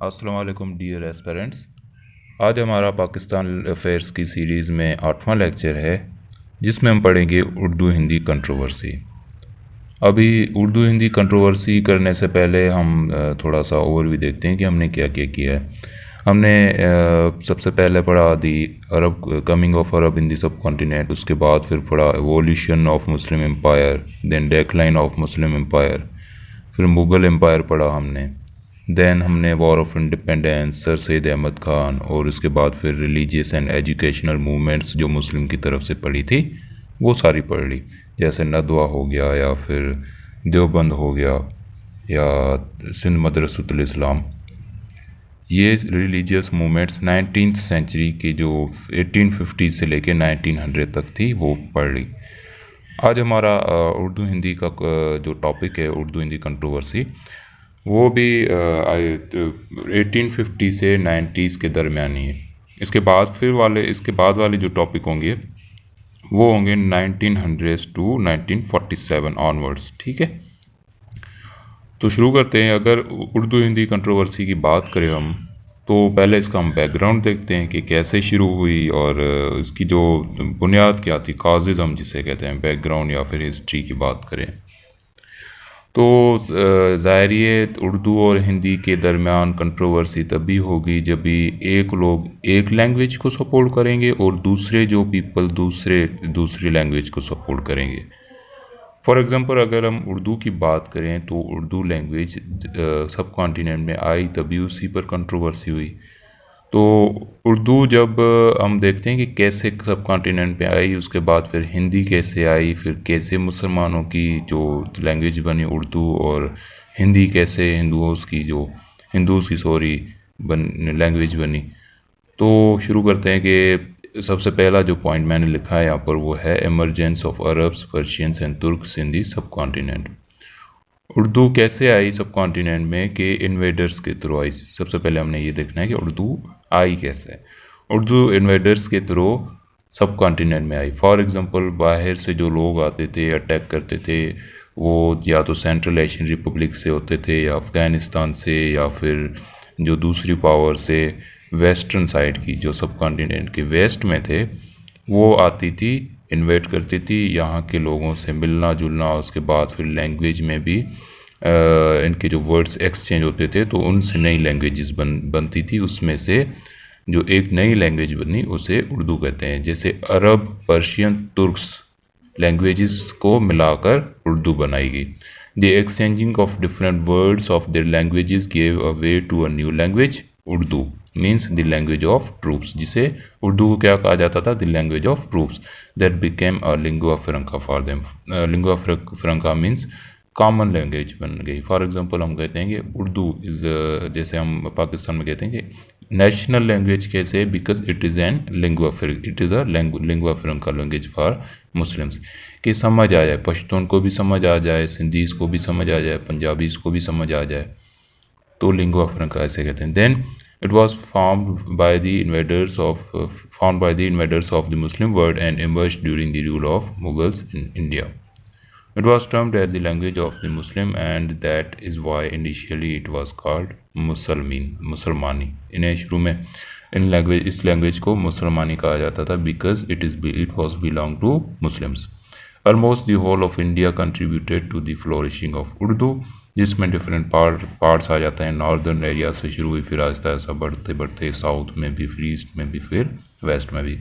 अस्सलाम वालेकुम dear aspirants. आज हमारा पाकिस्तान अफेयर्स की सीरीज़ में 8वां लेक्चर है जिसमें हम पढ़ेंगे उर्दू हिंदी कंट्रोवर्सी। अभी उर्दू हिंदी कंट्रोवर्सी करने से पहले हम थोड़ा सा ओवरव्यू देखते हैं कि हमने क्या क्या किया है। हमने सबसे पहले पढ़ा दी अरब coming of Arab in the सब कॉन्टिनेंट, उसके बाद फिर पढ़ा evolution of Muslim empire, then decline of Muslim empire, फिर मुग़ल एम्पायर पढ़ा हमने, देन हमने war of independence, sir Syed Ahmad Khan, और उसके बाद फिर रिलीजियस एंड एजुकेशनल मूवमेंट्स जो मुस्लिम की तरफ से पड़ी थी वो सारी पढ़ ली, जैसे नदवा हो गया या फिर देवबंद हो गया या सिंध मदरसतुल इस्लाम। ये रिलीजियस मूवमेंट्स 19th सेंचुरी के जो 1850 से लेके 1900 तक थी वो पढ़ ली। आज हमारा उर्दू हिंदी का जो टॉपिक है उर्दू हिंदी कंट्रोवर्सी, वो भी 1850 से 90s के दरमियान ही है। इसके बाद वाले जो टॉपिक होंगे वो होंगे 1900 टू 1947 ऑनवर्ड्स। ठीक है, तो शुरू करते हैं। अगर उर्दू हिंदी कंट्रोवर्सी की बात करें हम, तो पहले इसका हम बैकग्राउंड देखते हैं कि कैसे शुरू हुई और इसकी जो बुनियाद क्या थी, काजेज हम जिसे कहते हैं, बैकग्राउंड या फिर हिस्ट्री की बात करें तो ज़ाहिर ये उर्दू और हिंदी के दरमियान कंट्रोवर्सी तभी होगी जब भी एक लोग एक लैंग्वेज को सपोर्ट करेंगे और दूसरे जो पीपल दूसरी लैंग्वेज को सपोर्ट करेंगे। फॉर एग्ज़ाम्पल अगर हम उर्दू की बात करें तो उर्दू लैंग्वेज सब कॉन्टिनेंट में आई तभी उसी पर कंट्रोवर्सी हुई। तो उर्दू जब हम देखते हैं कि कैसे सब कॉन्टिनेंट पे आई, उसके बाद फिर हिंदी कैसे आई, फिर कैसे मुसलमानों की जो लैंग्वेज बनी उर्दू, और हिंदी कैसे हिंदूज़ की लैंग्वेज बनी। तो शुरू करते हैं कि सबसे पहला जो पॉइंट मैंने लिखा है यहाँ पर वो है emergence of Arabs, Persians and Turks in the subcontinent. Urdu कैसे आई सब कॉन्टिनेंट में कि इन्वेडर्स के थ्रू आई। सबसे पहले हमने ये देखना है कि उर्दू आई कैसे है। उर्दू इन्वेडर्स के थ्रू सब कॉन्टिनेंट में आई। फॉर एग्ज़ाम्पल बाहर से जो लोग आते थे, अटैक करते थे, वो या तो सेंट्रल एशियन रिपब्लिक से होते थे या अफ़गानिस्तान से या फिर जो दूसरी पावर से वेस्टर्न साइड की जो सब कॉन्टिनेंट के वेस्ट में थे वो आती थी, इन्वेट करती थी, यहाँ के लोगों से मिलना जुलना, उसके बाद फिर लैंग्वेज में भी इनके जो वर्ड्स एक्सचेंज होते थे तो उनसे नई लैंग्वेजेस बनती थी। उसमें से जो एक नई लैंग्वेज बनी उसे उर्दू कहते हैं। जैसे अरब, पर्शियन, तुर्क्स लैंग्वेजेस को मिलाकर उर्दू बनाई गई। The exchanging of different words of their languages gave a way to a new language Urdu means the language of troops, जिसे उर्दू को क्या कहा जाता था, the language of troops, that became a lingua franca for them. Lingua franca means common language बन गई। For example हम कहते हैं कि उर्दू इज़, जैसे हम पाकिस्तान में कहते हैं कि नेशनल लैंग्वेज कैसे, because it is lingua franca language for Muslims, कि समझ आ जाए, पश्तून को भी समझ आ जाए, सिंधीज़ को भी समझ आ जाए, पंजाबीज़ को भी समझ आ जाए, तो लिंगुआ फ्रंका ऐसे कहते हैं। Then it was found by the invaders of the Muslim world and emerged during the rule of Mughals in India. It was termed as the language of the Muslim, and that is why initially it was called मुसलमानी। इन्हें शुरू में इस language को मुसलमानी कहा जाता था because it was belong to Muslims. Almost the whole of India contributed to the flourishing of Urdu, जिसमें डिफरेंट पार्ट्स आ जाते हैं। नॉर्दर्न एरिया से शुरू हुई, फिर आहिस्ता आहिस्ता बढ़ते बढ़ते साउथ में भी, फिर ईस्ट में भी, फिर वेस्ट में भी।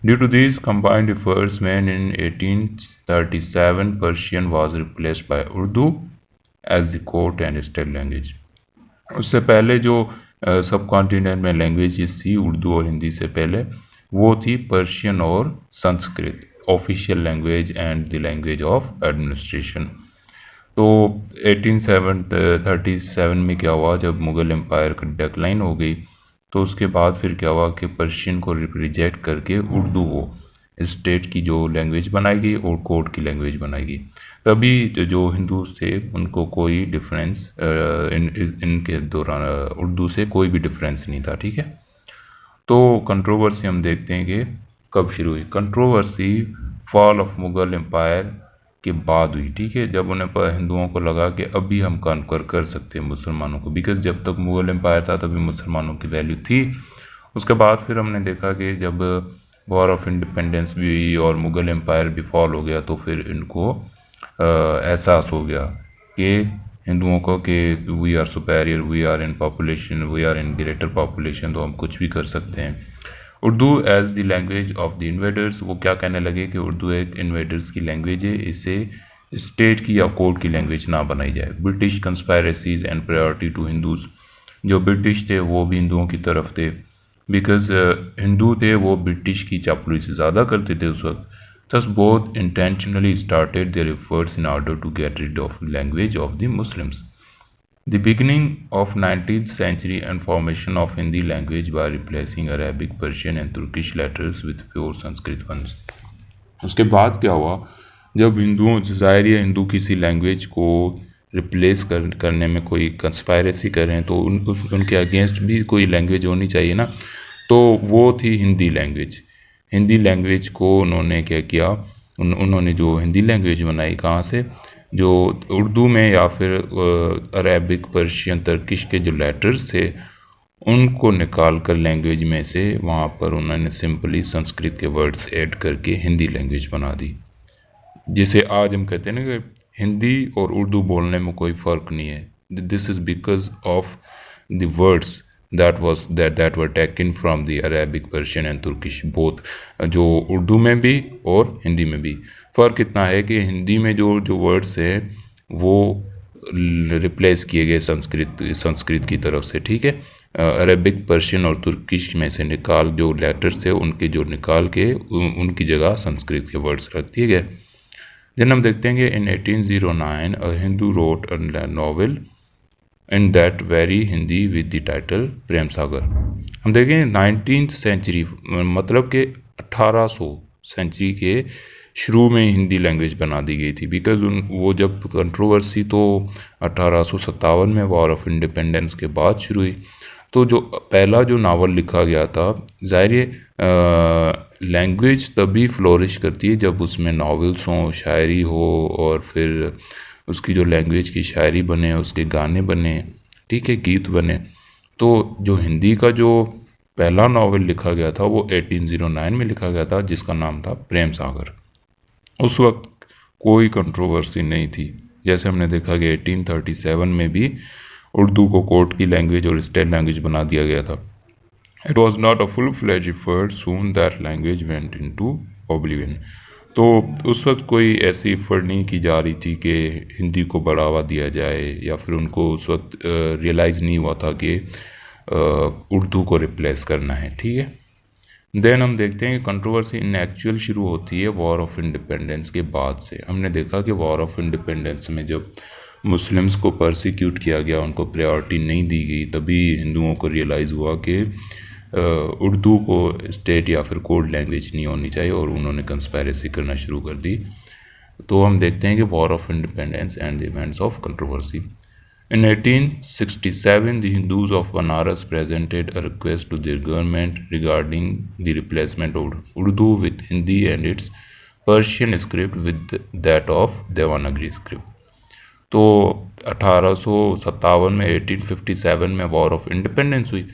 Due to this combined efforts man in 1837 Persian was replaced by Urdu as the court and state language. उससे पहले जो सब कॉन्टिनेंट में लैंग्वेजेस थी उर्दू और हिंदी से पहले, वो थी पर्शियन और Sanskrit, official language and the language of administration. तो 1837 में क्या हुआ, जब मुग़ल एम्पायर का डेक्लाइन हो गई तो उसके बाद फिर क्या हुआ कि पर्शियन को रिजेक्ट करके उर्दू को स्टेट की जो लैंग्वेज बनाई गई और कोर्ट की लैंग्वेज बनाई गई। तभी जो हिंदूज थे उनको कोई डिफरेंस इनके दौरान उर्दू से कोई भी डिफरेंस नहीं था। ठीक है, तो कंट्रोवर्सी हम देखते हैं कि कब शुरू हुई। Controversy fall of Mughal empire के बाद हुई, ठीक है, जब उन्हें हिंदुओं को लगा कि अभी हम कॉन्कर कर सकते हैं मुसलमानों को, बिकॉज जब तक मुग़ल एम्पायर था तभी मुसलमानों की वैल्यू थी। उसके बाद फिर हमने देखा कि जब वॉर ऑफ इंडिपेंडेंस भी हुई और मुग़ल एम्पायर भी फॉल हो गया, तो फिर इनको एहसास हो गया कि हिंदुओं को कि we are superior, we are in population, we are in greater population, तो हम कुछ भी कर सकते हैं। Urdu as the language of the invaders, वो क्या कहने लगे कि उर्दू एक इन्वेडर्स की लैंग्वेज है, इसे स्टेट की या कोर्ट की लैंग्वेज ना बनाई जाए। British conspiracies and priority to Hindus, जो ब्रिटिश थे वो भी हिंदुओं की तरफ थे, बिकॉज हिंदू थे वो ब्रिटिश की चापलूसी ज़्यादा करते थे उस वक्त। Thus both intentionally started their efforts in order to get rid of language of the Muslims. The beginning of 19th century and formation of Hindi language by replacing Arabic, Persian and Turkish letters with pure Sanskrit ones. उसके बाद क्या हुआ, जब हिंदुओं ज़ाहिर है हिंदू किसी language को रिप्लेस करने में कोई कंस्पायरेसी करें तो उनके अगेंस्ट भी कोई लैंग्वेज होनी चाहिए ना, तो वो थी हिंदी लैंग्वेज। हिंदी लैंग्वेज को उन्होंने क्या किया, उन्होंने जो हिंदी लैंग्वेज बनाई, कहाँ से, जो उर्दू में या फिर अरेबिक, पर्शियन, तर्किश के जो लेटर्स थे उनको निकाल कर लैंग्वेज में से वहाँ पर उन्होंने सिंपली संस्कृत के वर्ड्स ऐड करके हिंदी लैंग्वेज बना दी। जिसे आज हम कहते हैं ना कि हिंदी और उर्दू बोलने में कोई फ़र्क नहीं है। This is because of the words that were taken from the Arabic, Persian and Turkish both, जो उर्दू में भी और हिंदी में भी। फ़र्क इतना है कि हिंदी में जो वर्ड्स हैं वो रिप्लेस किए गए संस्कृत की तरफ से, ठीक है। अरेबिक, पर्शियन और तुर्किश में से निकाल जो लेटर्स थे उनके जो निकाल के उनकी जगह संस्कृत के वर्ड्स रख दिए गए। देन हम देखते हैं कि in 1809 a Hindu wrote a novel in that very Hindi with the title Prem Sagar. हम देखें 19th सेंचुरी मतलब कि 1800 सेंचुरी के शुरू में हिंदी लैंग्वेज बना दी गई थी, बिकॉज वो जब कंट्रोवर्सी तो 1857 में वॉर ऑफ इंडिपेंडेंस के बाद शुरू हुई। तो जो पहला जो नावल लिखा गया था, ज़ाहिर लैंग्वेज तभी फ्लोरिश करती है जब उसमें नावल्स हों, शायरी हो और फिर उसकी जो लैंग्वेज की शायरी बने, उसके गाने बने, ठीक है, गीत बने। तो जो हिंदी का जो पहला नावल लिखा गया था वो 1809 में लिखा गया था, जिसका नाम था प्रेम सागर। उस वक्त कोई कंट्रोवर्सी नहीं थी। जैसे हमने देखा कि 1837 में भी उर्दू को कोर्ट की लैंग्वेज और स्टेट लैंग्वेज बना दिया गया था। It was not a full fledge effort, soon that language went into oblivion. तो उस वक्त कोई ऐसी एफर्ट नहीं की जा रही थी कि हिंदी को बढ़ावा दिया जाए, या फिर उनको उस वक्त रियलाइज़ नहीं हुआ था कि उर्दू को रिप्लेस करना है, ठीक है। देन हम देखते हैं कि कंट्रोवर्सी इन एक्चुअल शुरू होती है वॉर ऑफ इंडिपेंडेंस के बाद से। हमने देखा कि वॉर ऑफ इंडिपेंडेंस में जब मुस्लिम्स को परसिक्यूट किया गया, उनको प्रायोरिटी नहीं दी गई, तभी हिंदुओं को रियलाइज़ हुआ कि उर्दू को स्टेट या फिर कोड लैंग्वेज नहीं होनी चाहिए, और उन्होंने कंस्पायरेसी करना शुरू कर दी। तो हम देखते हैं कि war of independence and the events of controversy. In 1867, the Hindus of Banaras presented a request to their government regarding the replacement of Urdu with Hindi and its Persian script with that of Devanagari script. तो 1857 में 1857 में war of independence हुई,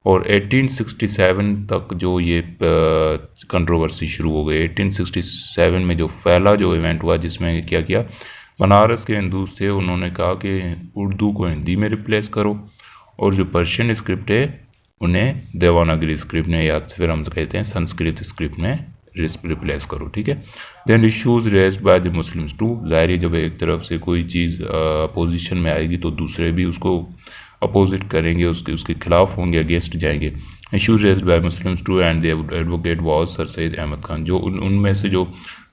और 1867 तक जो ये controversy शुरू हो गई। 1867 में जो पहला जो इवेंट हुआ जिसमें क्या किया, बनारस के हिंदूज थे, उन्होंने कहा कि उर्दू को हिंदी में रिप्लेस करो, और जो पर्शियन स्क्रिप्ट है उन्हें देवनागरी स्क्रिप्ट में, या फिर हम कहते हैं संस्कृत स्क्रिप्ट में रिप्लेस करो, ठीक है। Then issues raised by the Muslims too, ज़ाहिर जब एक तरफ से कोई चीज़ अपोजिशन में आएगी तो दूसरे भी उसको अपोजिट करेंगे, उसके खिलाफ होंगे, अगेंस्ट जाएंगे। Issues raised by Muslims too and the advocate was sir Syed Ahmad Khan. जो उनमें से जो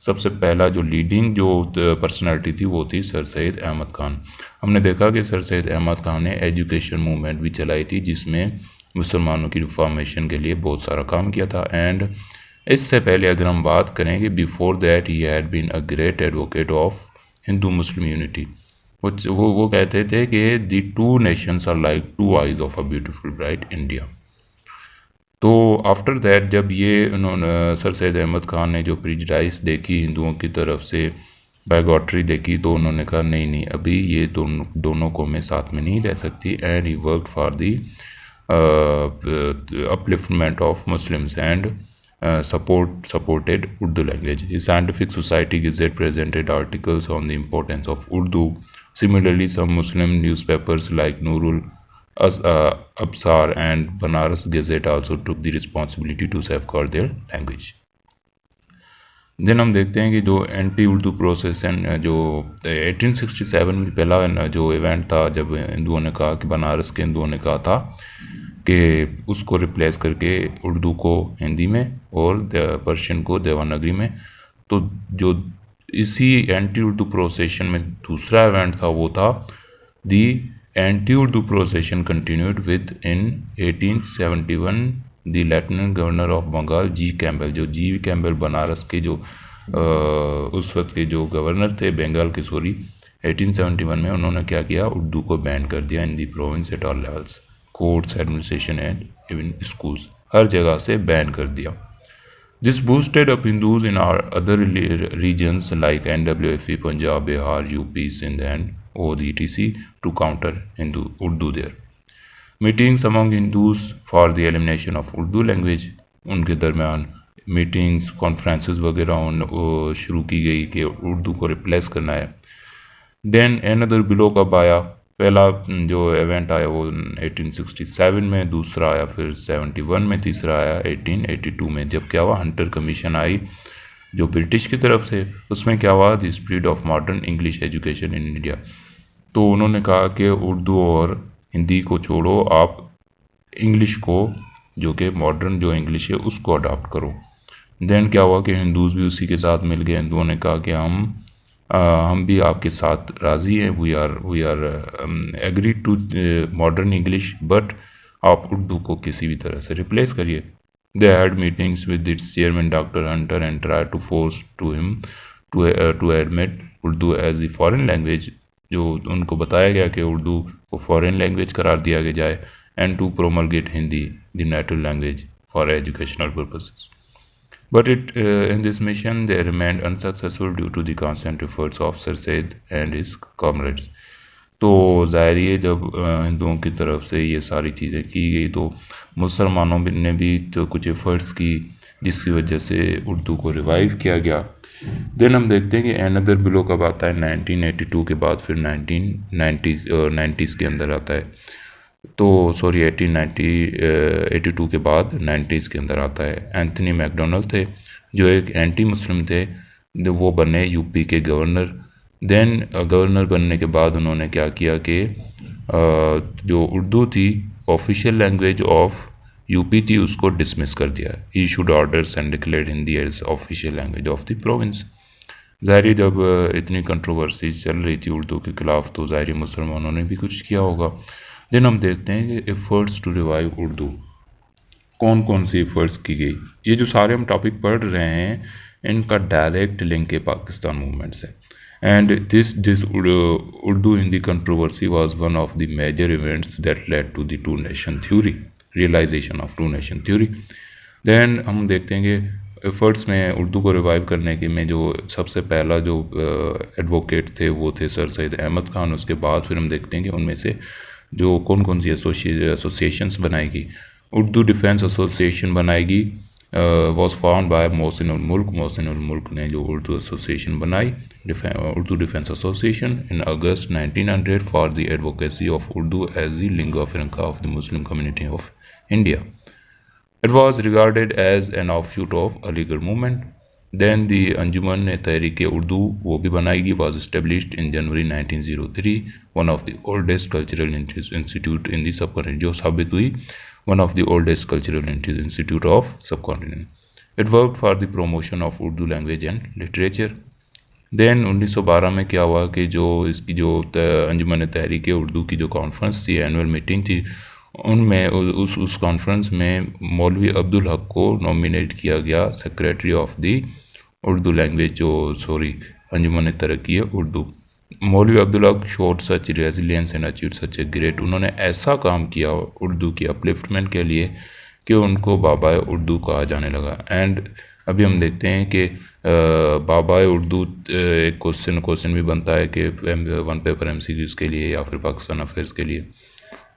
सबसे पहला जो लीडिंग जो पर्सनालिटी थी वो थी सर सैयद अहमद खान। हमने देखा कि सर सैयद अहमद खान ने एजुकेशन मूवमेंट भी चलाई थी, जिसमें मुसलमानों की रिफॉर्मेशन के लिए बहुत सारा काम किया था। एंड इससे पहले अगर हम बात करें कि before that he had been a great advocate of Hindu Muslim unity. वो कहते थे कि the two nations are like two eyes of a beautiful bright India. तो आफ्टर दैट जब ये उन्होंने सर सैयद अहमद खान ने जो प्रिजुडाइस देखी हिंदुओं की तरफ से बायोगॉट्री देखी तो उन्होंने कहा नहीं नहीं, अभी ये दोनों कौमें साथ में नहीं रह सकती। And he work for the upliftment of Muslims and supported Urdu language. His scientific society gazette presented articles on the importance of Urdu. Similarly, some Muslim newspapers like Nurul Absar and Banaras Gazette also took the responsibility to safeguard their language. Then हम देखते हैं कि जो anti Urdu process and जो 1867 में पहला जो event था, जब हिंदुओं ने कहा कि बनारस के हिंदुओं ने कहा था कि उसको रिप्लेस करके उर्दू को हिंदी में और पर्शियन को देवनागरी में। तो जो इसी एंटी उर्दू प्रोसेशन में दूसरा इवेंट था वो था the anti Urdu procession continued with in 1871 the lieutenant governor of Bengal G Campbell. जो जी कैम्बल बनारस के जो उस वक्त के जो गवर्नर थे बंगाल के, 1871 में उन्होंने क्या किया, उर्दू को बैन कर दिया in the province at all levels, courts, administration and even schools, हर जगह से बैन कर दिया। This boosted up Hindus in our other regions like NWFE, Punjab, Bihar, UP, Sindh and ODTC to counter Hindu Urdu there. Meetings among Hindus for the elimination of Urdu language, उनके दरमियान meetings, conferences वगैरह शुरू की गई कि उर्दू को रिप्लेस करना है। देन अनदर बिलो कब आया, पहला जो इवेंट आया वो 1867 में, दूसरा आया फिर 71 में, तीसरा आया 1882 में, जब क्या हुआ, हंटर कमीशन आई जो ब्रिटिश की तरफ से। उसमें क्या हुआ, the spread of modern English education in India. तो उन्होंने कहा कि उर्दू और हिंदी को छोड़ो, आप इंग्लिश को, जो कि मॉडर्न जो इंग्लिश है उसको अडॉप्ट करो। देन क्या हुआ कि हिंदूज भी उसी के साथ मिल गए। हिंदुओं ने कहा कि हम भी आपके साथ राज़ी हैं, we are agree to modern English, but आप उर्दू को किसी भी तरह से रिप्लेस करिए। They had meetings with its chairman doctor Hunter and try to force to him to admit Urdu as a foreign language. जो उनको बताया गया कि उर्दू को फॉरेन लैंग्वेज करार दिया जाए, and to promulgate Hindi the native language for educational purposes. But in this mission they remained unsuccessful due to the constant efforts of Sir Said and his comrades. तो ज़ाहिर है जब हिंदुओं की तरफ से ये सारी चीज़ें की गई तो मुसलमानों ने भी तो कुछ एफर्ट्स की, जिसकी वजह से उर्दू को रिवाइव किया गया। देन हम देखते हैं कि अनदर बिलो कब आता है, 1982 के बाद फिर 1990s के अंदर आता है। तो 1882 के बाद 90s के अंदर आता है। एंथनी मैकडोनल्ड थे जो एक एंटी मुस्लिम थे, वो बने यूपी के गवर्नर। देन गवर्नर बनने के बाद उन्होंने क्या किया कि जो उर्दू थी ऑफिशियल लैंग्वेज ऑफ यूपी थी उसको डिसमिस कर दिया। He issued orders and declared Hindi as official language of the province. ज़ाहिर जब इतनी कंट्रोवर्सीज चल रही थी उर्दू के ख़िलाफ़ तो ज़ाहिर मुसलमानों ने भी कुछ किया होगा। देन हम देखते हैं कि एफ़र्ट्स टू रिवाइव उर्दू, कौन कौन सी एफ़र्ट्स की गई। ये जो सारे हम टॉपिक पढ़ रहे हैं इनका डायरेक्ट लिंक है पाकिस्तान मूवमेंट से। And this Urdu Hindi controversy was one of the major events that led to the two nation theory, realization of two nation theory. Then हम देखते हैं कि एफ़र्ट्स में उर्दू को रिवाइव करने के में जो सबसे पहला जो एडवोकेट थे वो थे सर सैयद अहमद खान। उसके बाद फिर हम देखते हैं कि उनमें से जो कौन कौन सी एसोसिएशंस बनाएगी। उर्दू डिफेंस एसोसिएशन बनाएगी, was found by Mohsin ul Mulk. Mohsin ul Mulk ने जो उर्दू एसोसिएशन बनाई, Urdu defence association, in August 1900 for the advocacy of Urdu as the lingua franca of the Muslim community of India. It was regarded as an offshoot of Aligarh movement. Then the Anjuman Tahreek Urdu वो भी बनाएगी, was established in January 1903, one of the oldest cultural institute in the subcontinent, जो साबित हुई one of the oldest cultural institute of subcontinent. It work for the promotion of Urdu language and literature. Then 1912 में क्या हुआ कि जो इसकी जो अंजुमन तहरीक उर्दू की जो कॉन्फ्रेंस थी, एनुअल मीटिंग थी, उनमें उस कॉन्फ्रेंस में मौलवी अब्दुल हक को नॉमिनेट किया गया secretary of the Urdu language, जो अंजुमन तरक्की उर्दू। मौलवी Abdul Haq showed such resilience and achieve such a great, उन्होंने ऐसा काम किया उर्दू की अपलिफ्टमेंट के लिए कि उनको बाबा उर्दू कहा जाने लगा। एंड अभी हम देखते हैं कि बाबा उर्दू एक क्वेश्चन भी बनता है कि वन पेपर MCQs के लिए या फिर पाकिस्तान अफेयर्स के लिए।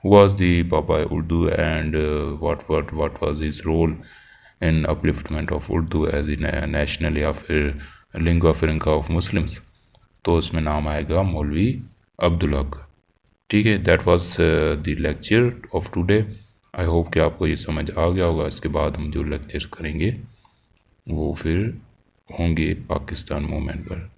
was the Baba Urdu and what was his role in upliftment of Urdu as a national या फिर lingua franca of Muslims, तो उसमें नाम आएगा मौलवी अब्दुल हक। ठीक है, that was the lecture of today. I hope कि आपको ये समझ आ गया होगा। इसके बाद हम जो लेक्चर करेंगे वो फिर होंगे पाकिस्तान मूवमेंट पर।